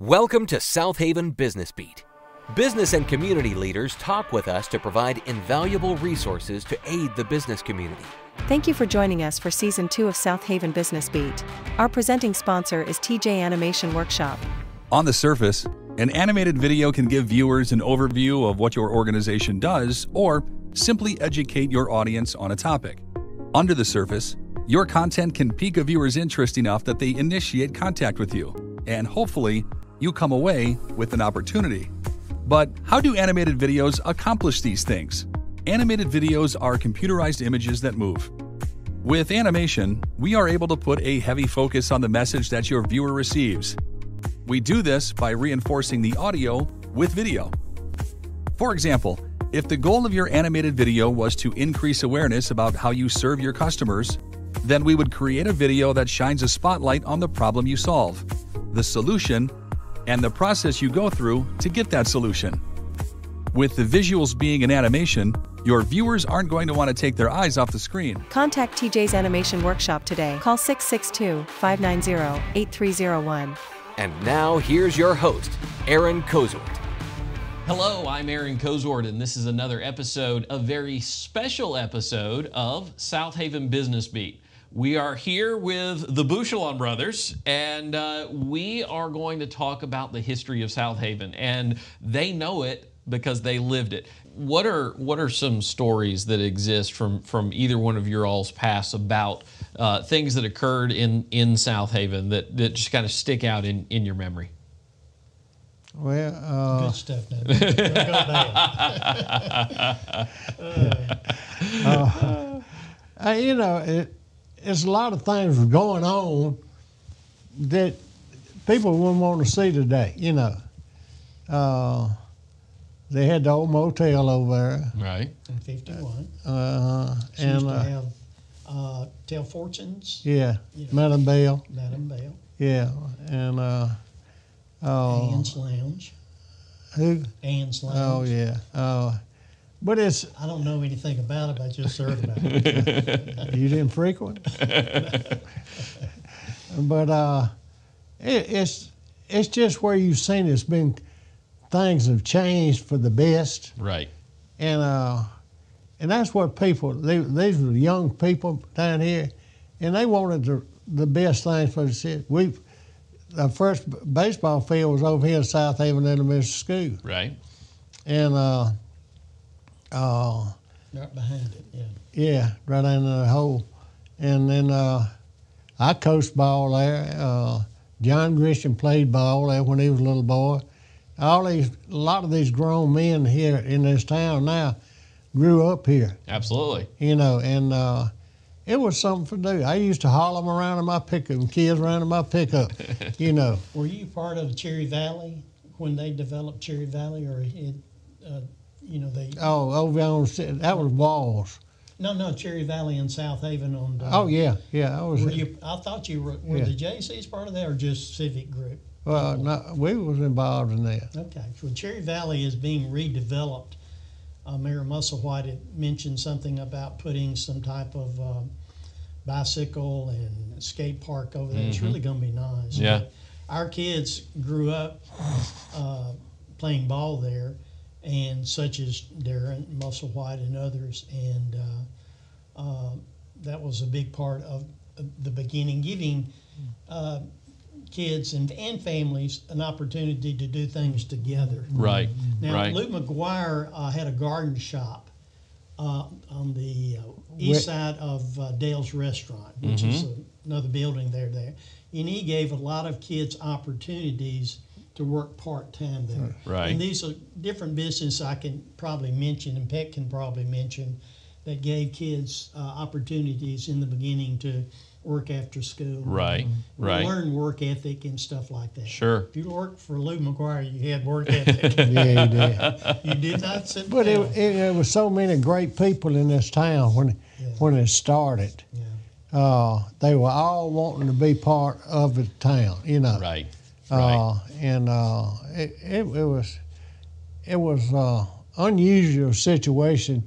Welcome to Southaven Business Beat. Business and community leaders talk with us to provide invaluable resources to aid the business community. Thank you for joining us for Season 2 of Southaven Business Beat. Our presenting sponsor is TJ Animation Workshop. On the surface, an animated video can give viewers an overview of what your organization does or simply educate your audience on a topic. Under the surface, your content can pique a viewer's interest enough that they initiate contact with you, and hopefully, you come away with an opportunity. But how do animated videos accomplish these things? Animated videos are computerized images that move. With animation, we are able to put a heavy focus on the message that your viewer receives. We do this by reinforcing the audio with video. For example, if the goal of your animated video was to increase awareness about how you serve your customers, then we would create a video that shines a spotlight on the problem you solve, the solution, and the process you go through to get that solution. With the visuals being an animation, your viewers aren't going to want to take their eyes off the screen. Contact TJ's Animation Workshop today. Call 662-590-8301. And now here's your host, Aaron Cozort. Hello, I'm Aaron Cozort, and this is another episode, a very special episode of Southaven Business Beat. We are here with the Bouchillon brothers, and we are going to talk about the history of Southaven, and they know it because they lived it. What are some stories that exist from either one of your all's past about things that occurred in Southaven that just kind of stick out in your memory? Well, good stuff. Now. It's a lot of things going on that people wouldn't want to see today. They had the old motel over there. Right. In 51. She used to have tell fortunes. Yeah, Madam Bell. Madam Bell. Yeah, and Ann's Lounge. Who? Ann's Lounge. Oh yeah. But it's. I don't know anything about it. I just heard about it. You didn't frequent. But it's just where you've seen it's been. Things have changed for the best. Right. And that's what people. These were young people down here, and they wanted the best things for the city. The first baseball field was over here at Southaven Elementary School. Right. And right behind it, yeah. Yeah, right in the hole. And then I coached ball there. John Grisham played ball there when he was a little boy. A lot of these grown men here in this town now grew up here. Absolutely. And it was something to do. I used to haul them around in my pickup, kids around in my pickup, Were you part of Cherry Valley when they developed Cherry Valley, or they? Oh, over on that was Walls. No, Cherry Valley in Southaven on. Oh yeah, I was. I thought you were the JCs part of that, or just civic group? Well, no, we was involved in that. Okay, so Cherry Valley is being redeveloped. Mayor Musselwhite had mentioned something about putting some type of bicycle and skate park over there. Mm-hmm. It's really going to be nice. Yeah. But our kids grew up playing ball there, and such as Darren Musselwhite and others, and that was a big part of the beginning, giving kids and families an opportunity to do things together. Right. Now, right. Luke McGuire had a garden shop on the east side of Dale's Restaurant, which is another building there. And he gave a lot of kids opportunities to work part-time there. Right. And these are different businesses I can probably mention, and Peck can probably mention, that gave kids opportunities in the beginning to work after school. Right, right. Learn work ethic and stuff like that. Sure. If you worked for Luke McGuire, you had work ethic. Yeah, you did. You did not sit But down. it was so many great people in this town when it started. Yeah. They were all wanting to be part of the town, Right. And it was unusual situation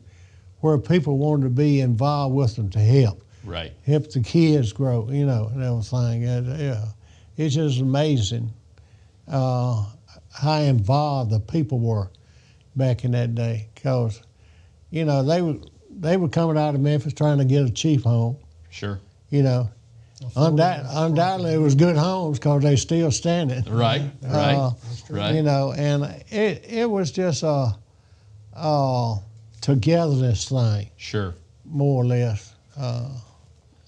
where people wanted to be involved with them to help. Right. Help the kids grow, and everything. It's just amazing how involved the people were back in that day. Because, you know, they were coming out of Memphis trying to get a cheap home. Sure. You know, undoubtedly it was good homes because they still standing. Right, right, right. You know, and it was just a togetherness thing. Sure. More or less.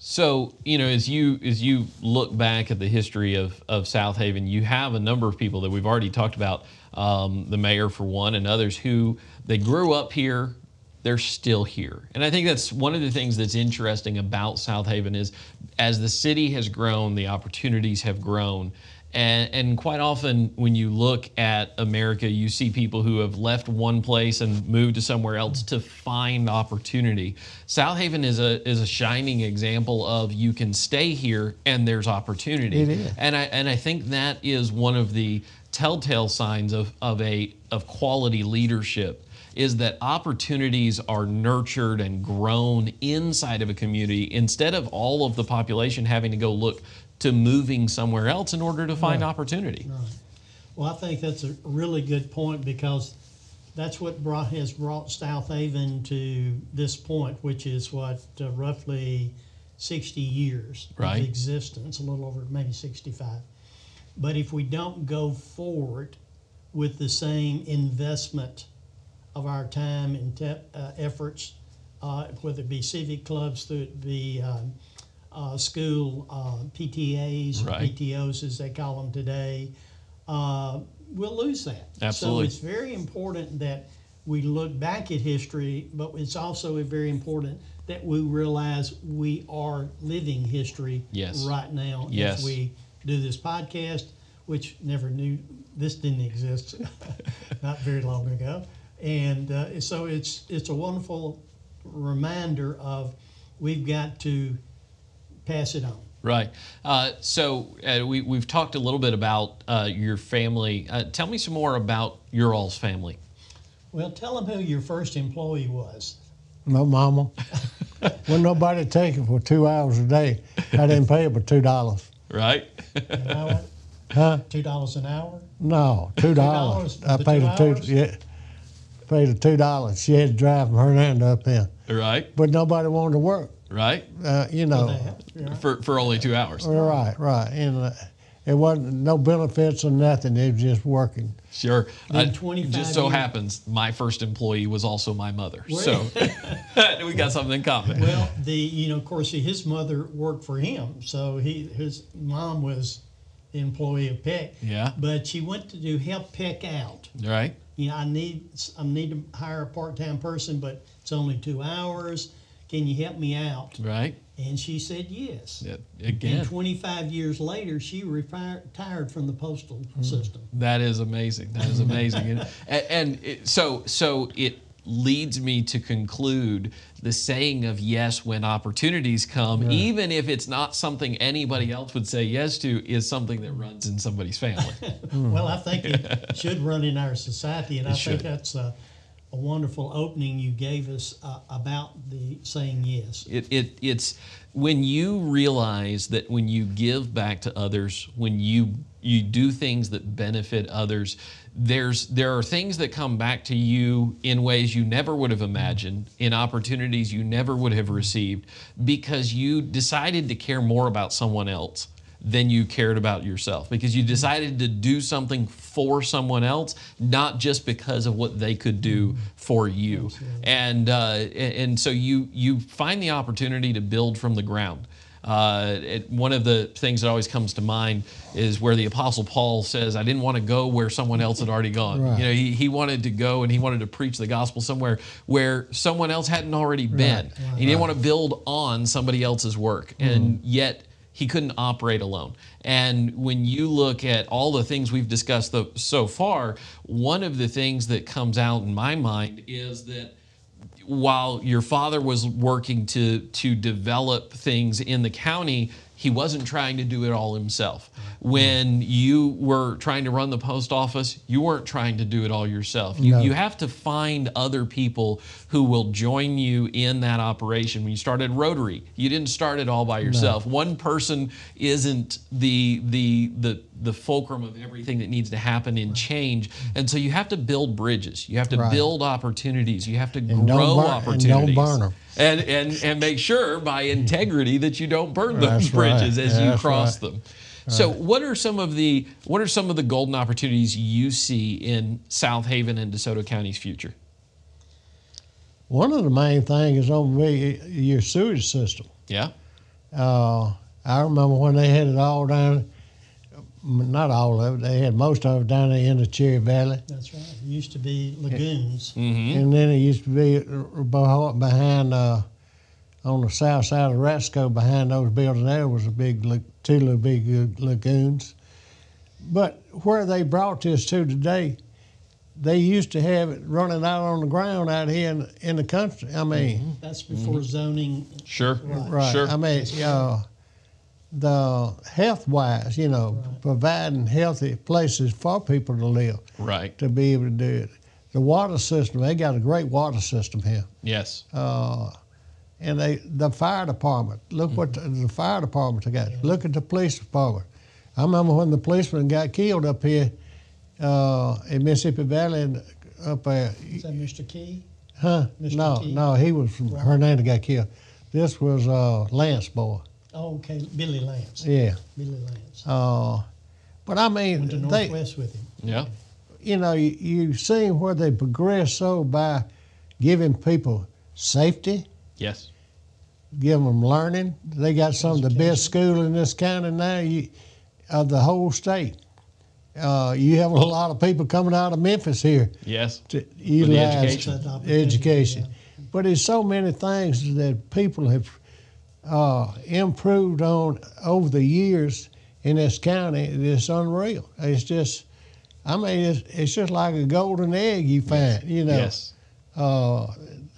So, you know, as you look back at the history of Southaven, you have a number of people that we've already talked about, the mayor for one, and others who they grew up here, they're still here. And I think that's one of the things that's interesting about Southaven is as the city has grown, the opportunities have grown. And quite often when you look at America, you see people who have left one place and moved to somewhere else to find opportunity. Southaven is a shining example of you can stay here and there's opportunity. It is. And I think that is one of the telltale signs of quality leadership, is that opportunities are nurtured and grown inside of a community instead of all of the population having to go look to moving somewhere else in order to find opportunity. Right. Well, I think that's a really good point, because that's what has brought Southaven to this point, which is roughly 60 years Right. of existence, a little over maybe 65. But if we don't go forward with the same investment of our time and efforts, whether it be civic clubs, whether it be school PTAs, or Right. PTOs as they call them today, we'll lose that. Absolutely. So it's very important that we look back at history, but it's also very important that we realize we are living history Yes. right now. Yes. As we do this podcast, which never knew this didn't exist not very long ago. And so it's a wonderful reminder of we've got to pass it on. Right. So we've talked a little bit about your family. Tell me some more about your all's family. Well, tell them who your first employee was. My mama. When nobody take it for 2 hours a day, I didn't pay her but $2. Right. An hour? Huh? $2 an hour? No, $2. I The paid 2 her two. hours? Yeah, paid her $2. She had to drive from Hernando up here, Right. but nobody wanted to work. Right. You know. Yeah. For only 2 hours. Right, and it wasn't no benefits or nothing. It was just working. Sure. Then 25 just so years. happens my first employee was also my mother. So we got something in common. Well, of course, his mother worked for him, so his mom was the employee of Peck. Yeah. But she went to help Peck out. Right. I need to hire a part-time person, but it's only 2 hours. Can you help me out? Right. And she said yes. Yeah, again. And 25 years later, she retired from the postal system. That is amazing. That is amazing. So it leads me to conclude the saying of yes when opportunities come, even if it's not something anybody else would say yes to, is something that runs in somebody's family. Well, I think it should run in our society, and I should. think that's a wonderful opening you gave us about the saying yes. It's when you realize that when you give back to others, when you do things that benefit others, there are things that come back to you in ways you never would have imagined, in opportunities you never would have received, because you decided to care more about someone else than you cared about yourself, because you decided to do something for someone else, not just because of what they could do for you. And so you find the opportunity to build from the ground. One of the things that always comes to mind is where the Apostle Paul says, I didn't want to go where someone else had already gone. Right. He wanted to go and he wanted to preach the gospel somewhere where someone else hadn't already been. He didn't want to build on somebody else's work. And yet he couldn't operate alone. And when you look at all the things we've discussed so far, one of the things that comes out in my mind is that while your father was working to develop things in the county, he wasn't trying to do it all himself. When you were trying to run the post office, you weren't trying to do it all yourself. You have to find other people who will join you in that operation. When you started Rotary, you didn't start it all by yourself. One person isn't the fulcrum of everything that needs to happen in change. And so you have to build bridges. You have to build opportunities. You have to grow opportunities. And don't burn them. And make sure by integrity that you don't burn those bridges as you cross them. So what are some of the golden opportunities you see in Southaven and DeSoto County's future? One of the main things is on your sewage system. Yeah. I remember when they had it all down, not all of it, they had most of it down there in the Cherry Valley. That's right. It used to be lagoons. And then it used to be behind, on the south side of Rasco, behind those buildings there was two big lagoons. But where they brought this to today, they used to have it running out on the ground out here in the country. I mean, that's before zoning. Sure. Right. Sure. I mean, the health-wise, providing healthy places for people to live. Right. To be able to do it. The water system, they got a great water system here. Yes. And the fire department, look what the fire department they got. Look at the police department. I remember when the policeman got killed up here in Mississippi Valley and up there. Is that Mr. Key? Huh? Mr. Key? No, he was from Hernandez got killed. This was Lance boy. Oh, okay, Billy Lance. Yeah. Billy Lance. But I mean, Went to Northwest with him. Yeah. You see where they progress so by giving people safety. Yes. Give them learning. They got some of the best school in this county now of the whole state. You have a lot of people coming out of Memphis here. Yes. To utilize education. Yeah. But there's so many things that people have improved on over the years in this county. It's unreal. It's just, it's just like a golden egg you find. Yes.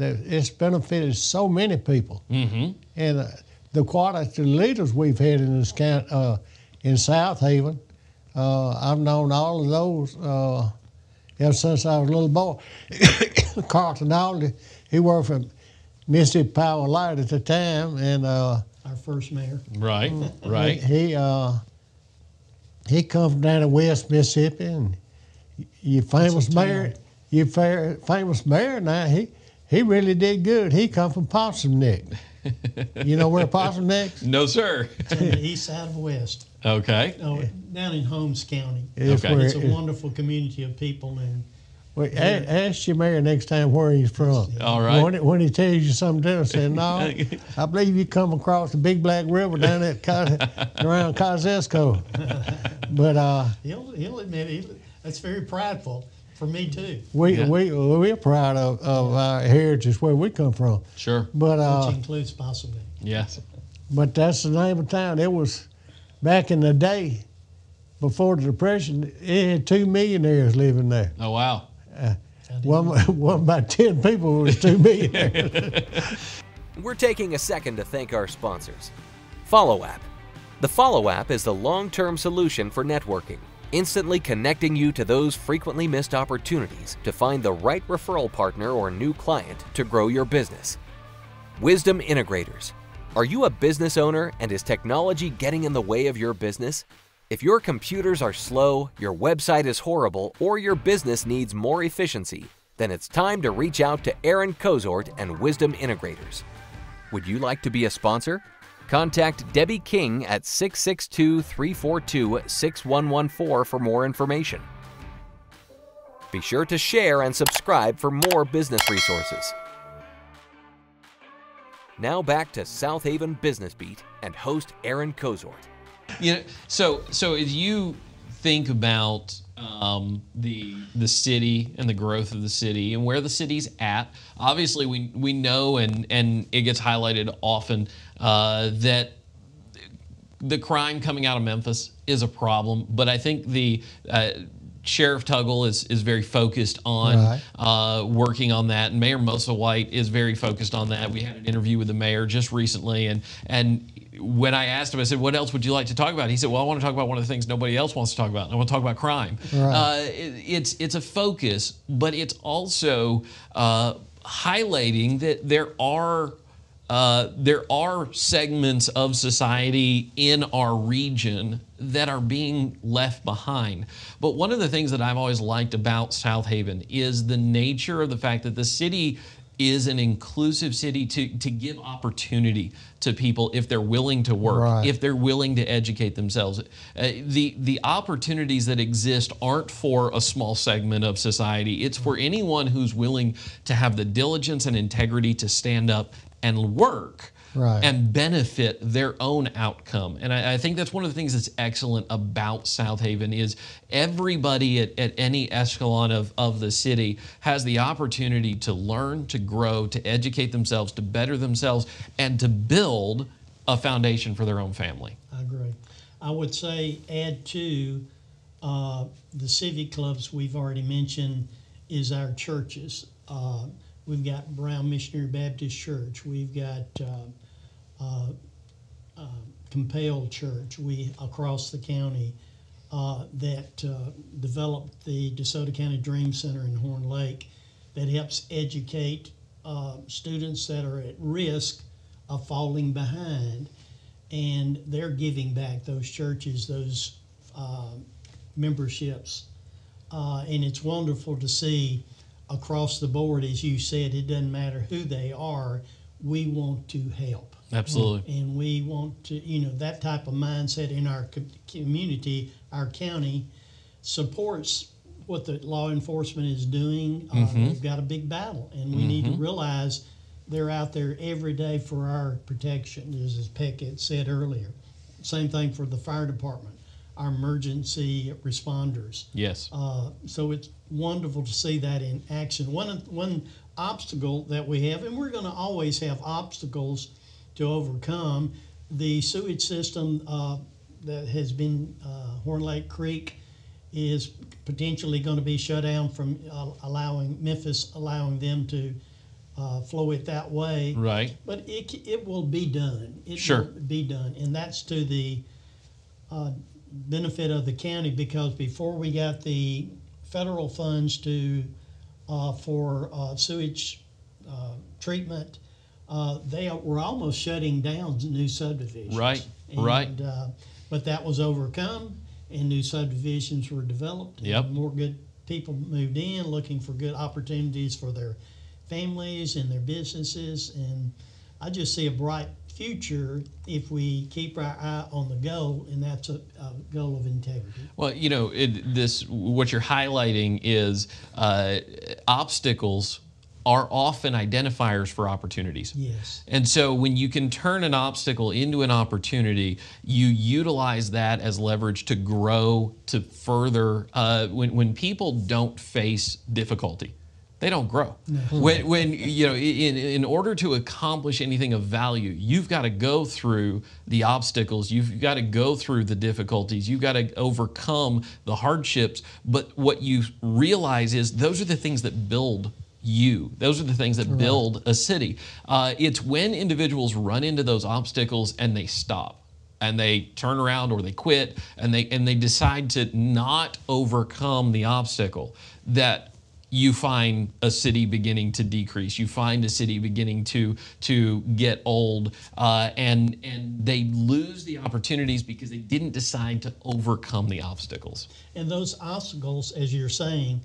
It's benefited so many people. Mm-hmm. And the quality leaders we've had in this county, in Southaven, I've known all of those ever since I was a little boy. Carlton Aldy, he worked for Mississippi Power Light at the time, and our first mayor. Right, right. He come from down in West Mississippi, and your famous mayor, famous mayor now, he really did good. He come from Possum Neck. You know where Possum Neck is? No, sir. It's on the east side of West. Okay. No, down in Holmes County. Okay. It's a wonderful community of people. And ask your mayor next time where he's from. All right. When he tells you something different, say, no, I believe you come across the Big Black River down at around Kosciuszko. But he'll admit that's very prideful. For me too. We're proud of our heritage where we come from. Sure. But which includes possibly. Yes. But that's the name of town. It was back in the day, before the Depression. It had 2 millionaires living there. Oh wow. One about 10 people was 2 millionaires. We're taking a second to thank our sponsors. Follow App. The Follow App is the long-term solution for networking, instantly connecting you to those frequently missed opportunities to find the right referral partner or new client to grow your business. Wisdom Integrators. Are you a business owner and is technology getting in the way of your business? If your computers are slow, your website is horrible, or your business needs more efficiency, then it's time to reach out to Aaron Cozort and Wisdom Integrators. Would you like to be a sponsor? Contact Debbie King at 662-342-6114 for more information. Be sure to share and subscribe for more business resources. Now back to Southaven Business Beat and host Aaron Cozort. So as you think about the city and the growth of the city and where the city's at, obviously we know and it gets highlighted often that the crime coming out of Memphis is a problem, but I think Sheriff Tuggle is very focused on working on that, and Mayor Musselwhite is very focused on that. We had an interview with the mayor just recently, and when I asked him, I said, what else would you like to talk about? He said, well, I want to talk about one of the things nobody else wants to talk about. I want to talk about crime. Right. It's a focus, but it's also highlighting that there are segments of society in our region that are being left behind. But one of the things that I've always liked about Southaven is the nature of the fact that the city is an inclusive city to give opportunity to people if they're willing to work, if they're willing to educate themselves. The opportunities that exist aren't for a small segment of society. It's for anyone who's willing to have the diligence and integrity to stand up and work and benefit their own outcome. And I think that's one of the things that's excellent about Southaven is everybody at any echelon of the city has the opportunity to learn, to grow, to educate themselves, to better themselves, and to build a foundation for their own family. I agree. I would say add to the civic clubs we've already mentioned is our churches. We've got Brown Missionary Baptist Church. We've got Compelled Church. We across the county that developed the DeSoto County Dream Center in Horn Lake that helps educate students that are at risk of falling behind, and they're giving back those churches, those memberships, and it's wonderful to see. Across the board, as you said, it doesn't matter who they are, we want to help. Absolutely. And we want to, that type of mindset in our community, our county, supports what the law enforcement is doing. We've got a big battle, and we need to realize they're out there every day for our protection, as Peck had said earlier. Same thing for the fire department, our emergency responders. Yes. So it's wonderful to see that in action. One obstacle that we have, and we're going to always have obstacles to overcome, the sewage system that has been Horn Lake Creek is potentially going to be shut down from Memphis allowing them to flow it that way. Right. But it will be done. It Sure. will be done, and that's to the benefit of the county, because before we got the federal funds for sewage treatment, they were almost shutting down new subdivisions. Right. But that was overcome, and new subdivisions were developed. Yep. And more good people moved in, looking for good opportunities for their families and their businesses. And I just see a bright future if we keep our eye on the goal, and that's a goal of integrity. Well, what you're highlighting is obstacles are often identifiers for opportunities. Yes. And so when you can turn an obstacle into an opportunity, you utilize that as leverage to grow, to further. When people don't face difficulty, they don't grow. No. When in order to accomplish anything of value, you've got to go through the obstacles, you've got to go through the difficulties, you've got to overcome the hardships. But what you realize is those are the things that build you. Those are the things that build a city. It's when individuals run into those obstacles and they stop, and they turn around or they quit, and they decide to not overcome the obstacle, that you find a city beginning to decrease. You find a city beginning to get old, and they lose the opportunities because they didn't decide to overcome the obstacles. And those obstacles, as you're saying,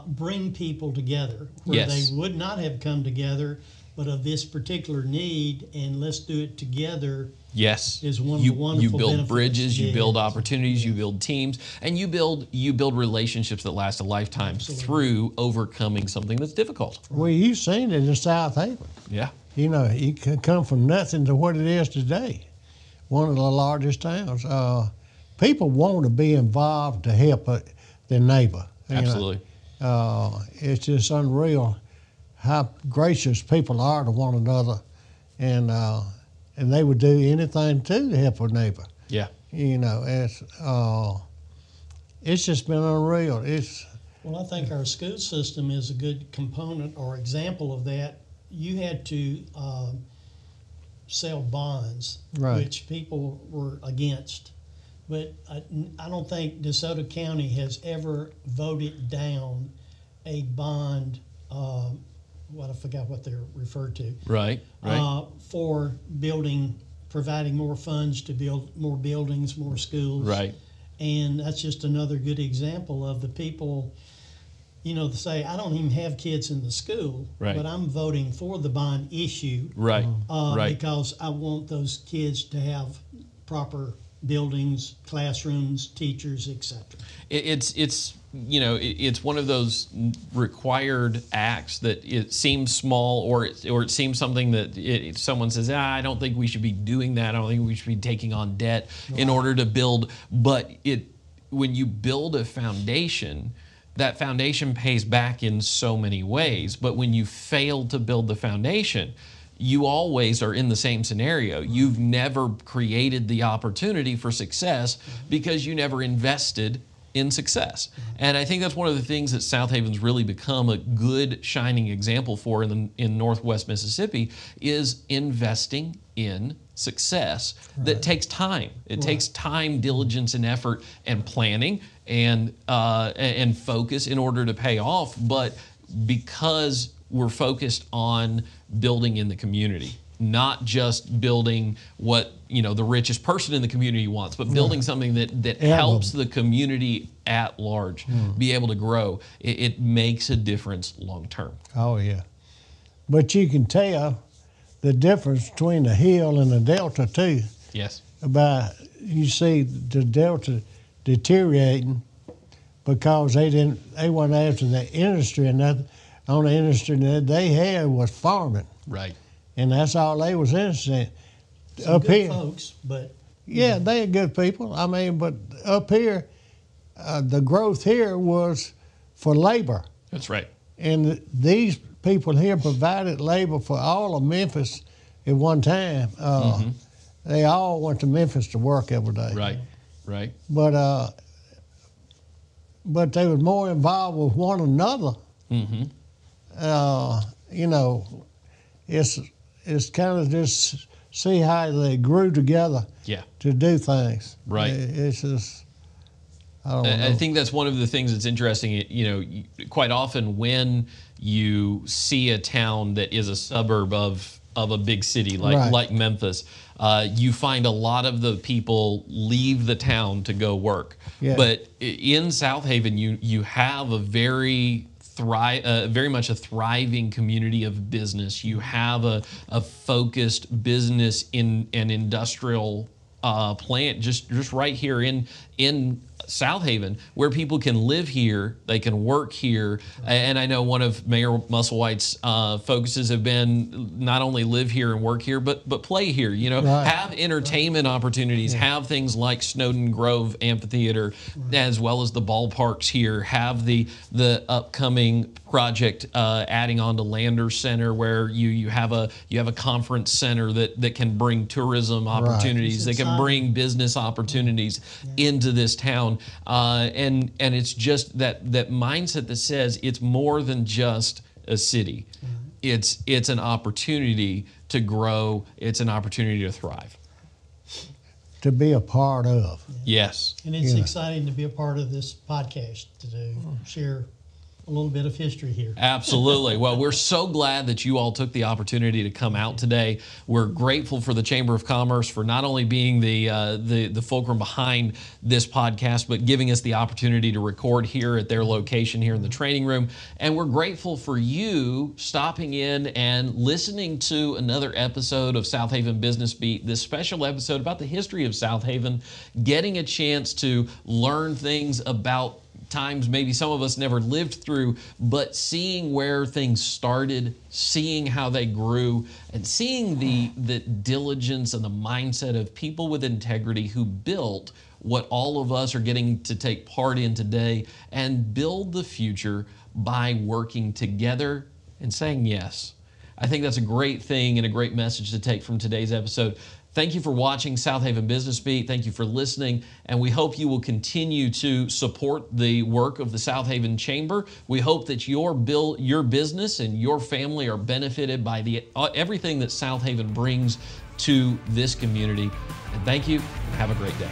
bring people together where they would not have come together, but of this particular need, and let's do it together. Yes, is one of the wonderful you build benefits. Bridges, you build opportunities, you build teams, and you build relationships that last a lifetime through overcoming something that's difficult. Well, you've seen it in Southaven. Yeah. You can come from nothing to what it is today, one of the largest towns. People want to be involved to help their neighbor. Absolutely. It's just unreal how gracious people are to one another, and they would do anything to help a neighbor. Yeah. It's it's just been unreal. Well, I think our school system is a good component or example of that. You had to sell bonds, Right. which people were against. But I don't think DeSoto County has ever voted down a bond, I forgot what they're referred to. Right. For providing more funds to build more buildings, more schools. Right. And that's just another good example of the people, to say, I don't even have kids in the school, Right. but I'm voting for the bond issue. Right. Right. Because I want those kids to have proper buildings, classrooms, teachers, etc. It's one of those required acts that it seems small, or it seems something that someone says, I don't think we should be doing that. I don't think we should be taking on debt in order to build. But when you build a foundation, that foundation pays back in so many ways. But when you fail to build the foundation, you always are in the same scenario. You've never created the opportunity for success because you never invested in success. And I think that's one of the things that Southaven's really become a good shining example for in Northwest Mississippi is investing in success that takes time. It takes time, diligence, and effort, and planning and focus in order to pay off. But because we're focused on building in the community, not just building what the richest person in the community wants, but building something that helps the community at large be able to grow. It makes a difference long term. Oh yeah, but you can tell the difference between the hill and the delta too. Yes. You see the delta deteriorating because they weren't after the industry, and that on the industry that they had was farming. Right. And that's all they was interested in. Some Up good here, folks, but yeah, they're good people. I mean, but up here, the growth here was for labor. That's right. And these people here provided labor for all of Memphis at one time. They all went to Memphis to work every day. Right. Right. But they were more involved with one another. It's kind of just see how they grew together to do things. Right. It's just, I don't know. I think that's one of the things that's interesting. Quite often when you see a town that is a suburb of a big city like Memphis, you find a lot of the people leave the town to go work. Yeah. But in Southaven, you have a very much a thriving community of business. You have a focused business in an industrial plant just right here in Southaven, where people can live here, they can work here, and I know one of Mayor Musselwhite's focuses have been not only live here and work here, but play here. Have entertainment opportunities, have things like Snowden Grove Amphitheater, as well as the ballparks here. Have the upcoming project adding on to Landers Center, where you have a conference center that can bring tourism opportunities, that can bring business opportunities into this town. And it's just that mindset that says it's more than just a city. It's an opportunity to grow. It's an opportunity to thrive. To be a part of. Yes. And it's exciting to be a part of this podcast, to share a little bit of history here. Absolutely. Well, we're so glad that you all took the opportunity to come out today. We're grateful for the Chamber of Commerce for not only being the fulcrum behind this podcast, but giving us the opportunity to record here at their location here in the training room. And we're grateful for you stopping in and listening to another episode of Southaven Business Beat, this special episode about the history of Southaven, getting a chance to learn things about times maybe some of us never lived through, but seeing where things started, seeing how they grew, and seeing the diligence and the mindset of people with integrity who built what all of us are getting to take part in today and build the future by working together and saying yes. I think that's a great thing and a great message to take from today's episode. Thank you for watching Southaven Business Beat. Thank you for listening, and we hope you will continue to support the work of the Southaven Chamber. We hope that your business and your family are benefited by everything that Southaven brings to this community. And thank you, and have a great day.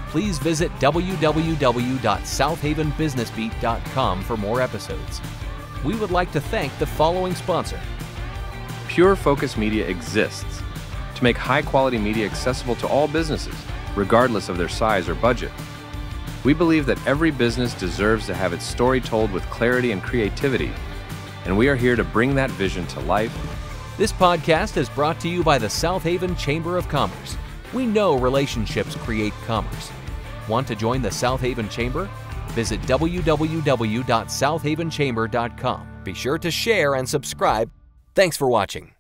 Please visit www.southavenbusinessbeat.com for more episodes. We would like to thank the following sponsor. Pure Focus Media exists to make high-quality media accessible to all businesses, regardless of their size or budget. We believe that every business deserves to have its story told with clarity and creativity, and we are here to bring that vision to life. This podcast is brought to you by the Southaven Chamber of Commerce. We know relationships create commerce. Want to join the Southaven Chamber? Visit www.southavenchamber.com. Be sure to share and subscribe. Thanks for watching.